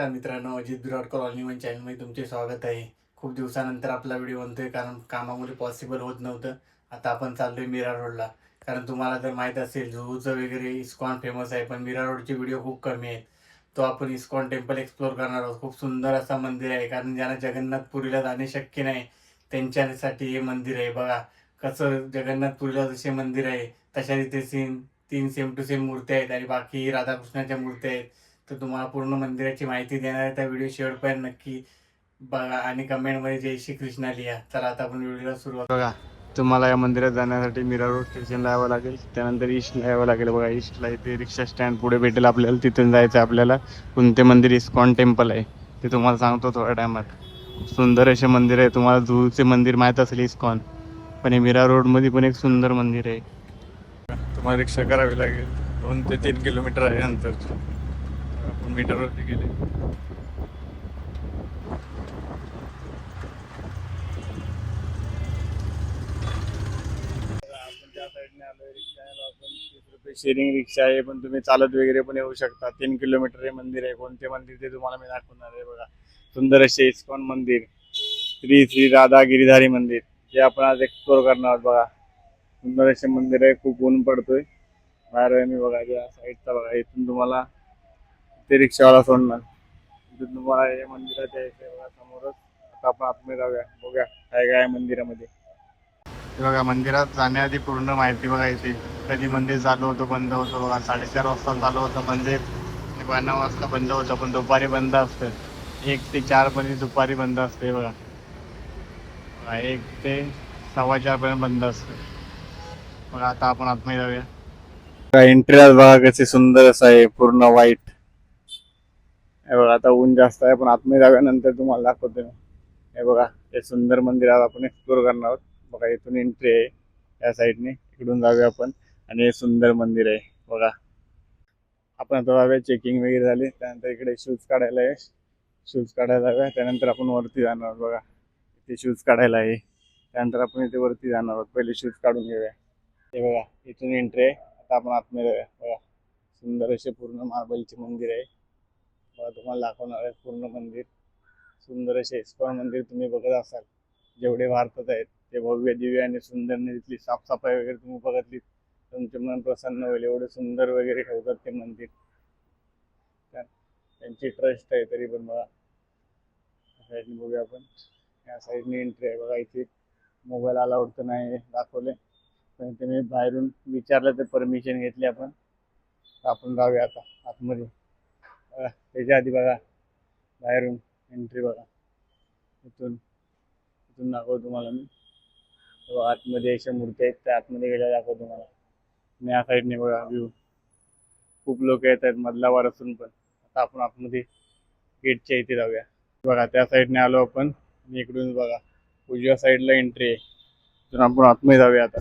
नमस्कार मित्रांनो, अजित बिराड colony one चॅनलमध्ये तुमचे स्वागत आहे. खूप दिवसानंतर आपला व्हिडिओ बनतोय कारण कामामुळे पॉसिबल होत नव्हतं. आता आपण चाललोय मीरा रोडला. कारण तुम्हाला जर माहीत असेल जुहूचं वगैरे इस्कॉन फेमस आहे, पण मीरा रोडचे व्हिडिओ खूप कमी आहेत. तो आपण इस्कॉन टेम्पल एक्सप्लोर करणार आहोत. खूप सुंदर असा मंदिर आहे, कारण ज्यांना जगन्नाथपुरीला जाणे शक्य नाही त्यांच्यासाठी हे मंदिर आहे. बघा कसं जगन्नाथपुरीला जसे मंदिर आहे तशा तिथे तीन सेम टू सेम मूर्त्या आहेत आणि बाकी राधाकृष्णाच्या मूर्त्या आहेत. तर तुम्हाला पूर्ण मंदिराची माहिती देणार आहे. त्या व्हिडिओ शेवटपर्यंत नक्की बघा आणि कमेंटमध्ये जय श्री कृष्णा लिहा. चला आता आपण व्हिडिओला सुरुवात बघा. तुम्हाला या मंदिरात जाण्यासाठी मीरा रोड स्टेशनला यावं लागेल, त्यानंतर ईस्टला यावं लागेल. बघा ईस्टला इथे रिक्षा स्टँड पुढे भेटेल आपल्याला, तिथून जायचं आपल्याला. कोणते मंदिर इस्कॉन टेम्पल आहे ते तुम्हाला सांगतो थोड्या टायमात. खूप सुंदर असे मंदिर आहे. तुम्हाला जुहूचे मंदिर माहीत असेल इस्कॉन, पण हे मीरा रोडमध्ये पण एक सुंदर मंदिर आहे. तुम्हाला रिक्षा करावी लागेल, 2 ते 3 किलोमीटर आहे अंतर. आपण मीटरवरती गेले. आपण त्या साईडने आलोय, रिक्षाला आपण 30 रुपये शेअरिंग रिक्षा आहे, पण तुम्ही चालत वगैरे पण येऊ शकता. 3 किलोमीटर हे मंदिर आहे. कोणते मंदिर ते तुम्हाला मी दाखवणार आहे. बघा सुंदर असे इस्कॉन मंदिर, श्री श्री राधा गिरीधारी मंदिर, जे आपण आज एक्सप्लोर करणार आहोत. बघा सुंदर असे मंदिर आहे. खूप ऊन पडतोय बाहेर आहे. मी बघा या साईडचा बघा, इथून तुम्हाला ते रिक्षावाला सोडणार, इथून तुम्हाला हे मंदिरात यायचं आहे. बघा समोरच. आता आपण आतमध्ये जाऊया, बघूया काय काय आहे मंदिरामध्ये. बघा मंदिरात जाण्याआधी पूर्ण माहिती बघा इथे. कधी मंदिर चालू होतं बंद होतं. बघा 4:30 वाजता चालू होतं मंदिर आणि 12 वाजता बंद होतं, पण दुपारी बंद असतं. 1 ते 4 पर्यंत दुपारी बंद असते. बघा 1 ते 4:15 पर्यंत बंद असतं. बघा आता आपण आतमध्ये जाऊया. एंट्रीला बघा कसे सुंदर असं आहे, पूर्ण व्हाईट. हे बघा आता ऊन जास्त आहे, पण आतमध्ये जाऊया नंतर तुम्हाला दाखवतो. हे बघा हे सुंदर मंदिर आज आपण एक्सप्लोर करणार आहोत. बघा इथून एंट्री आहे या साईडने, इकडून जाऊया आपण. आणि हे सुंदर मंदिर आहे. बघा आपण आता जाऊया, चेकिंग वगैरे झाली, त्यानंतर इकडे शूज काढायला आहे. शूज काढायला जाऊया, त्यानंतर आपण वरती जाणार आहोत. बघा इथे शूज काढायला आहे, त्यानंतर आपण इथे वरती जाणार आहोत. पहिले शूज काढून घेऊया. हे बघा इथून एंट्री आहे. आता आपण आतमध्ये जाऊया. बघा सुंदर असे पूर्ण मार्बलचे मंदिर आहे. बघा तुम्हाला दाखवणार आहे पूर्ण मंदिर. सुंदर असे इस्कॉन मंदिर तुम्ही बघत असाल, जेवढे भारतात आहेत ते भव्य दिव्य आणि सुंदर. तिथली साफसफाई वगैरे तुम्ही बघितली तुमचे मन प्रसन्न होईल. एवढे सुंदर वगैरे ठेवतात ते मंदिर. त्यांची ट्रस्ट आहे तरी पण. बघा साईडने बघूया आपण, या साईडने एंट्री आहे. बघा इथे मोबाईल अलाउड तर नाही दाखवले, पण ते मी बाहेरून विचारलं तर परमिशन घेतली आपण. आपण जाऊया आता आतमध्ये. बघा त्याच्या आधी बघा बाहेरून एंट्री बघा, इथून इथून दाखवतो तुम्हाला मी. आतमध्ये अशा मूर्ती आहेत, त्या आतमध्ये गेल्या दाखवतो तुम्हाला. आणि या साईडने बघा व्ह्यू, खूप लोक येत आहेत मधला वार असून पण. आता आपण आतमध्ये गेटच्या इथे जाऊया. बघा त्या साईडने आलो आपण आणि इकडून बघा उजव्या साईडला एंट्री आहे. इथून आपण आतमध्ये जाऊया आता.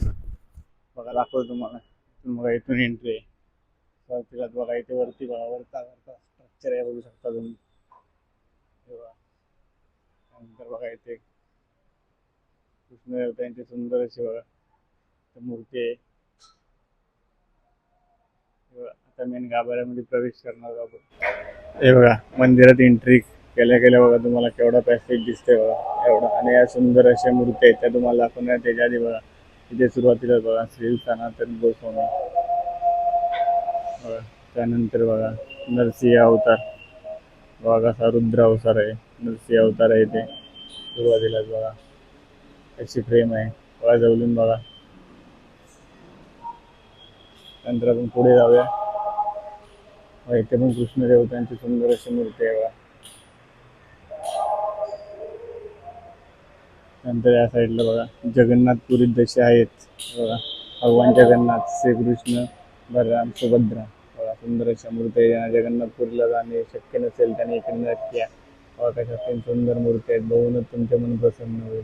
बघा दाखवतो तुम्हाला. इथून बघा इथून एंट्री आहे. तिला बघा इथे वरती बघा, वरचा स्ट्रक्चर आहे, बघू शकता तुम्ही. बघा नंतर बघा इथे कृष्ण देवतांची सुंदर अशी बघा मूर्ती आहे. आता मेन गाभाऱ्यामध्ये प्रवेश करणार आपण. हे बघा मंदिरात एंट्री केल्या केल्या बघा तुम्हाला केवढा पॅसेज दिसते बघा एवढा. आणि या सुंदर अशा मूर्ती आहेत त्या तुम्हाला दाखवणार. त्याच्या आधी बघा इथे सुरुवातीला बघा श्री सनातन गोस्वामी. बघा त्यानंतर बघा नरसिंह अवतार. बघा कसा रुद्र अवतार आहे, नरसिंह अवतार आहे इथे सुरुवातीलाच. बघा अशी फ्रेम आहे. बघा जवळून बघा. नंतर आपण पुढे जाऊया. इथे पण कृष्ण देवतांची सुंदर अशी मूर्ती आहे बघा. नंतर या साईडला बघा जगन्नाथपुरी जसे आहेत बघा, भगवान जगन्नाथ, श्रीकृष्ण, बलराम, सुभद्रा. बघा सुंदर अशा मूर्ती आहे. जगन्नाथपुरीला जाणे शक्य नसेल त्याने इकडे नक्की या. बघा कशा तीन सुंदर मूर्ती आहेत, बघूनच तुमचे मन प्रसन्न होईल.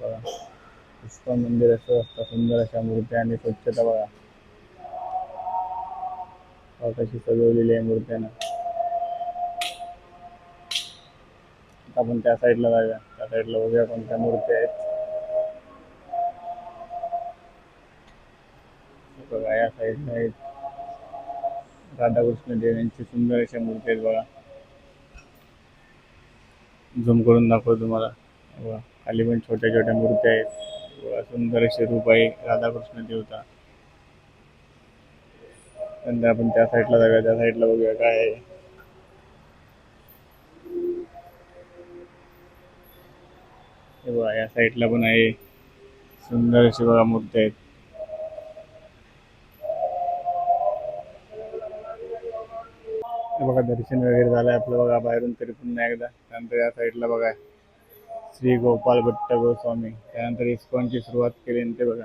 बघा इस्कॉन मंदिर असं असतं, सुंदर अशा मूर्त्या आणि स्वच्छता बघा. कशी सजवलेली आहे मूर्त्यांना. आपण त्या साईडला जाऊया, त्या साईडला बघूया कोणत्या मूर्ती आहेत. बघा या साईडला आहेत राधाकृष्ण देव यांची सुंदर अशा मूर्ती आहेत बघा. झूम करून दाखवतो तुम्हाला. बघा, खाली पण छोट्या छोट्या मूर्त्या आहेत. बघा, सुंदर असे रूप आहे राधाकृष्ण देवता. नंतर आपण त्या साईडला जाऊया, त्या साईडला बघूया काय आहे. हे बघा, या साईडला पण आहे. सुंदर अशी बघा मूर्ती आहेत. हे बघा, दर्शन वगैरे झालंय आपलं बघा बाहेरून तरी पुन्हा एकदा. त्यानंतर या साईडला बघा श्री गोपाल भट्ट गोस्वामी, त्यानंतर इस्कॉनची सुरुवात केली आणि ते बघा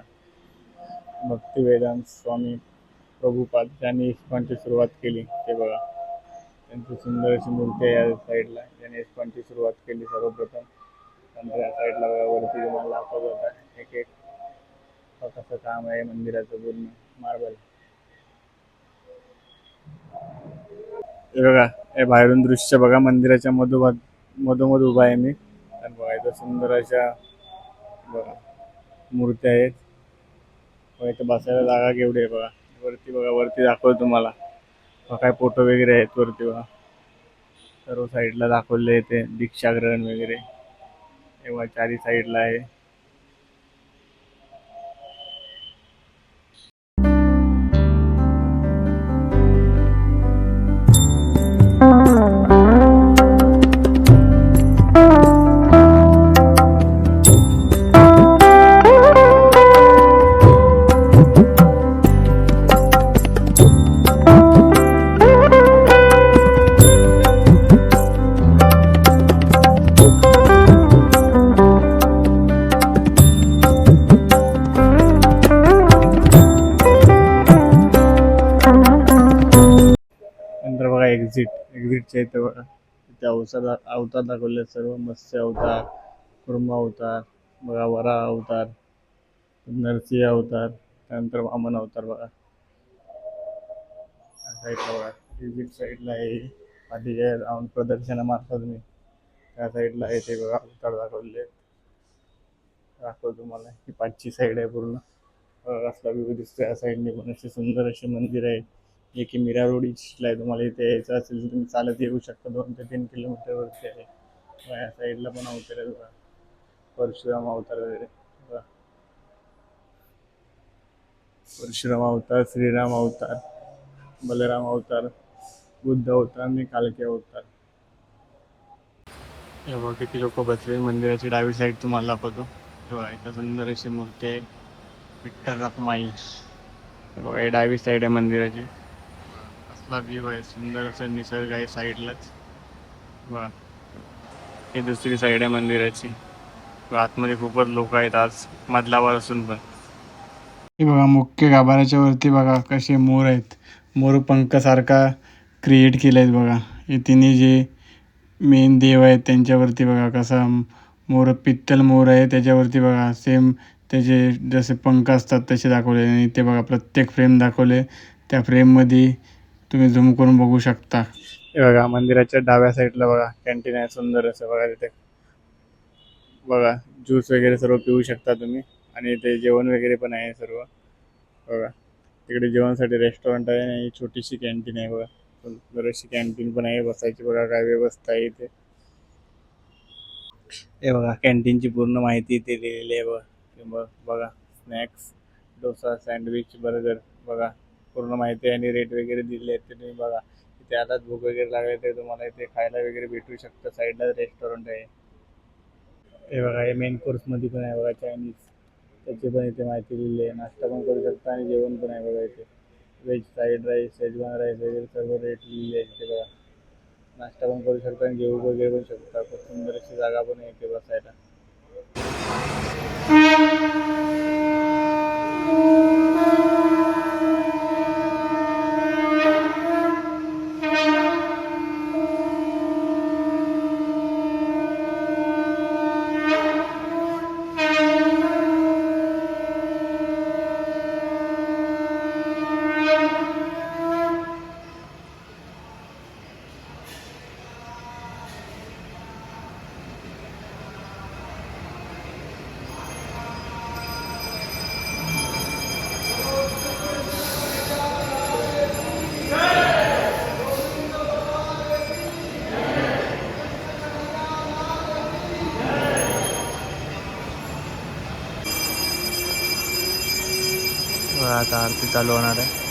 भक्ती वेदांत स्वामी प्रभुपाद ज्यांनी इस्कॉनची सुरुवात केली ते बघा. त्यांची सुंदर अशी मूर्ती आहे या साईडला, ज्यांनी इस्कॉनची सुरुवात केली सर्वप्रथम. नंतर या साईडला बघा वरती तुम्हाला दाखवत होता एक एक कसं काम आहे मंदिराचं पूर्ण मार्बल. हे बघा, हे बाहेरून दृश्य बघा मंदिराच्या मधोमध उभा आहे मी. आणि बघा इथं सुंदर अशा बघा मूर्त्या आहेत. बघा इथं बसायला जागा केवढी आहे बघा. वरती बघा, वरती दाखवतो तुम्हाला. बघा काय फोटो वगैरे आहेत वरती बघा. सर्व साईडला दाखवले ते दीक्षाग्रहण वगैरे. तेव्हा चारी साईडला आहे. नंतर बघा एक्झिटच्या इथं बघा इथे अवतार दाखवले सर्व. मत्स्य अवतार, कुर्मा अवतार बघा, वरा अवतार, नरसिंह अवतार, त्यानंतर वामन अवतार बघा. साईडला बघा एक्झिट साईडला आहे. आधी जे राऊंड प्रदर्शन मारता तुम्ही त्या साईडला आहे ते बघा अवतार दाखवले. दाखवतो तुम्हाला ही पाचची साईड आहे पूर्ण. कसला व्ह्यू दिसतो या साईडने पण. असे सुंदर असे मंदिर आहे. जे की मीरा रोड ईस्टला आहे. तुम्हाला इथे यायचं असेल तर तुम्ही चालत येऊ शकता. 2 ते 3 किलोमीटरवरती आहे. या साईडला पण अवतार आहे बघा, परशुराम अवतार वगैरे बघा. परशुराम अवतार, श्रीराम अवतार, बलराम अवतार, बुद्ध अवतार आणि कालके अवतार. हे बघा किती लोक बसले. मंदिराची डावी साईड तुम्हाला दाखवतो. हे बघा इथं सुंदर अशी मूर्ती आहे विठ्ठल रखुमाई. हे बघा ही डावी साईड आहे मंदिराची. कसला व्ह्यू आहे, सुंदर असं निसर्ग आहे साईडलाच बघा. ही दुसरी साईड आहे मंदिराची. आतमध्ये खूपच लोक आहेत आज मधलावर असून पण. हे बघा मुख्य गाभाऱ्याच्या वरती बघा कसे मोर आहेत. मोर पंखासारखा क्रिएट केले आहेत बघा. हे तिन्ही जे मेन देव आहेत त्यांच्यावरती बघा कसा मोर, पित्तल मोर आहे त्याच्यावरती बघा. सेम त्याचे जसे पंख असतात तसे दाखवले. आणि ते बघा प्रत्येक फ्रेम दाखवले. त्या फ्रेममध्ये तुम्ही झूम करून बघू शकता. हे बघा मंदिराच्या डाव्या साईडला बघा कॅन्टीन आहे सुंदर असं बघा. तिथे बघा ज्यूस वगैरे सर्व पिऊ शकता तुम्ही. आणि ते जेवण वगैरे पण आहे सर्व बघा. तिकडे जेवणासाठी रेस्टॉरंट आहे आणि छोटीशी कॅन्टीन आहे बघा. बरीचशी कॅन्टीन पण आहे, बसायची बघा काय व्यवस्था आहे इथे. हे बघा कॅन्टीनची पूर्ण माहिती इथे लिहिलेली आहे बघा. बघा स्नॅक्स, डोसा, सँडविच, बर्गर बघा पूर्ण माहिती आहे आणि रेट वगैरे दिले आहेत ते तुम्ही बघा. इथे आताच भूक वगैरे लागले तर तुम्हाला इथे खायला वगैरे भेटू शकतं. साईडला रेस्टॉरंट आहे. हे बघा हे मेन कोर्समध्ये पण आहे बघा चायनीज. त्याची पण इथे माहिती लिहिली आहे. नाश्ता पण करू शकता आणि जेवण पण आहे बघा इथे. Veg fried rice, Schezwan rice वगैरे सर्व रेट लिहिलेले आहे इथे बघा. नाश्ता पण करू शकता आणि जेवू वगैरे पण शकता. खूप सुंदर अशी जागा पण आहे इथे बसायला. बघा आता आरती चालू होणार आहे.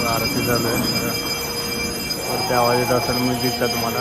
आरती चालू आहे. वरती आवाज येत असेल म्युझिकचा तुम्हाला.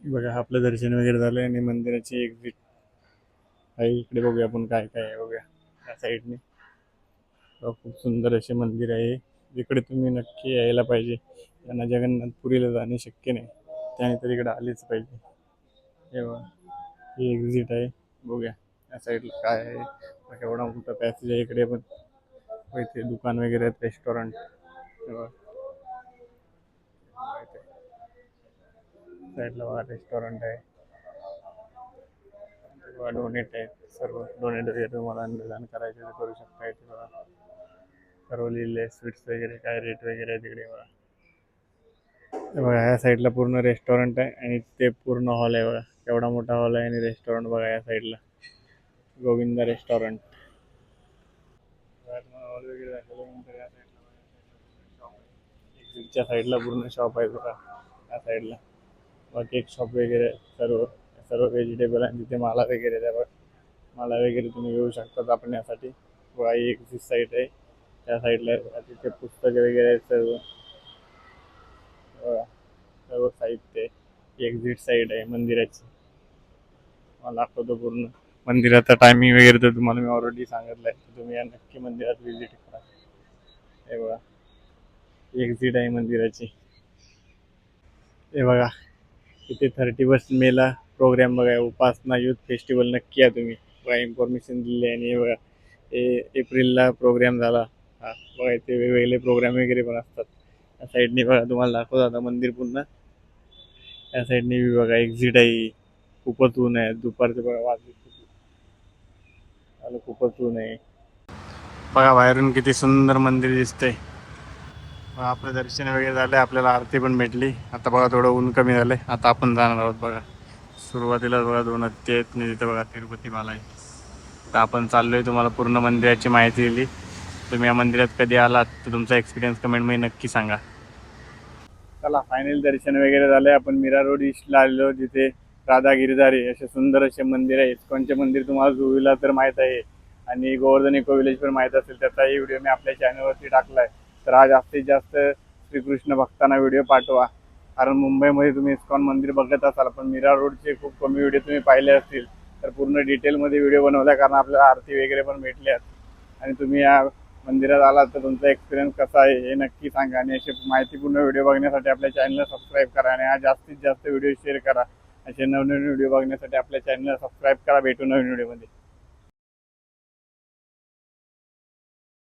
बघा आपलं दर्शन वगैरे झालं आणि मंदिराची एक्झिट आहे. इकडे बघूया आपण काय काय आहे. बघूया त्या साईडने खूप सुंदर असे मंदिर आहे. इकडे तुम्ही नक्की यायला पाहिजे. त्यांना जगन्नाथपुरीला जाणे शक्य नाही, त्याने तर इकडे आलेच पाहिजे. हे बघा. ही एक्झिट आहे. बघूया या साईडला काय आहे. एवढा मोठा पॅसेज आहे इकडे पण. इथे दुकान वगैरे आहेत, रेस्टॉरंट. साईडला बघा रेस्टॉरंट आहे. डोनेट आहे, सर्व डोनेट वगैरे तुम्हाला अन्नदान करायचे ते करू शकता. इथे बघा सर्व लिहिलेले स्वीट्स वगैरे काय रेट वगैरे आहे तिकडे बघा. हे बघा ह्या साईडला पूर्ण रेस्टॉरंट आहे आणि ते पूर्ण हॉल आहे बघा. एवढा मोठा हॉल आहे आणि रेस्टॉरंट बघा या साईडला गोविंदा रेस्टॉरंट. हॉल वगैरे दाखवल्यानंतर या साईडला एक्झिटच्या साईडला पूर्ण शॉप आहे बघा. या साईडला बघा केक शॉप वगैरे सर्व सर्व व्हेजिटेबल आणि तिथे माला वगैरे त्या माला वगैरे तुम्ही घेऊ शकता आपण्यासाठी. बघा ही एक्झिट साईड आहे. त्या साईडला तिथे पुस्तके वगैरे आहेत सर्व. बघा सर्व साहित्य एक्झिट साईड आहे मंदिराची. मला दाखवतो पूर्ण मंदिराचा टायमिंग वगैरे तर तुम्हाला मी ऑलरेडी सांगितलंय. तुम्ही या नक्की मंदिरात व्हिजिट करा. हे बघा एक्झिट आहे मंदिराची. हे बघा इथे 31 मेला प्रोग्राम बघा, उपासना युथ फेस्टिवल. नक्की या तुम्ही. बघा इन्फॉर्मेशन दिली आहे. आणि हे बघा एप्रिलला प्रोग्राम झाला. हा बघा इथे वेगवेगळे प्रोग्राम वगैरे पण असतात. या साईडने बघा तुम्हाला दाखवत आता मंदिर पुन्हा. या साईडने बघा एक्झिट आहे. खूपच ऊन आहे दुपारचं बघा वाजले खूपच ऊन आहे. बघा बाहेरून किती सुंदर मंदिर दिसतंय. आपलं दर्शन वगैरे झालं, आपल्याला आरती पण भेटली. आता बघा थोडं ऊन कमी झालंय. आता आपण जाणार आहोत बघा. सुरुवातीला बघा 2 हत्ती आहेत आणि तिथं बघा तिरुपती बालाजी. आता आपण चाललोय. तुम्हाला पूर्ण मंदिराची माहिती दिली. तुम्ही या मंदिरात कधी आलात तर तुमचा एक्सपिरियन्स कमेंटमध्ये नक्की सांगा. चला फायनल दर्शन वगैरे झाले. आपण मीरा रोड ईस्टला आलेलो, जिथे राधा गिरधारी असे सुंदर असे मंदिर आहे. इस्कॉनचे मंदिर तुम्हाला जुहूला तर माहीत आहे आणि गोवर्धन इको विलेज पण माहीत असेल. त्याचाही व्हिडिओ मी आपल्या चॅनलवरती टाकला आहे. तर हा जास्तीत जास्त श्रीकृष्ण भक्तांना व्हिडिओ पाठवा. कारण मुंबईमध्ये तुम्ही इस्कॉन मंदिर बघत असाल, पण मीरा रोडचे खूप कमी व्हिडिओ तुम्ही पाहिले असतील. तर पूर्ण डिटेलमध्ये व्हिडिओ बनवला, कारण आपल्याला आरती वगैरे पण भेटल्यात. आणि तुम्ही या मंदिरात आलात तर तुमचा एक्सपिरियन्स कसा आहे हे नक्की सांगा. आणि असे माहितीपूर्ण व्हिडिओ बघण्यासाठी आपल्या चॅनलला सबस्क्राईब करा. आणि हा जास्तीत जास्त व्हिडिओ शेअर करा. असे नवनवीन व्हिडिओ बघण्यासाठी आपल्या चॅनलला सबस्क्राईब करा. भेटू नवीन व्हिडिओमध्ये.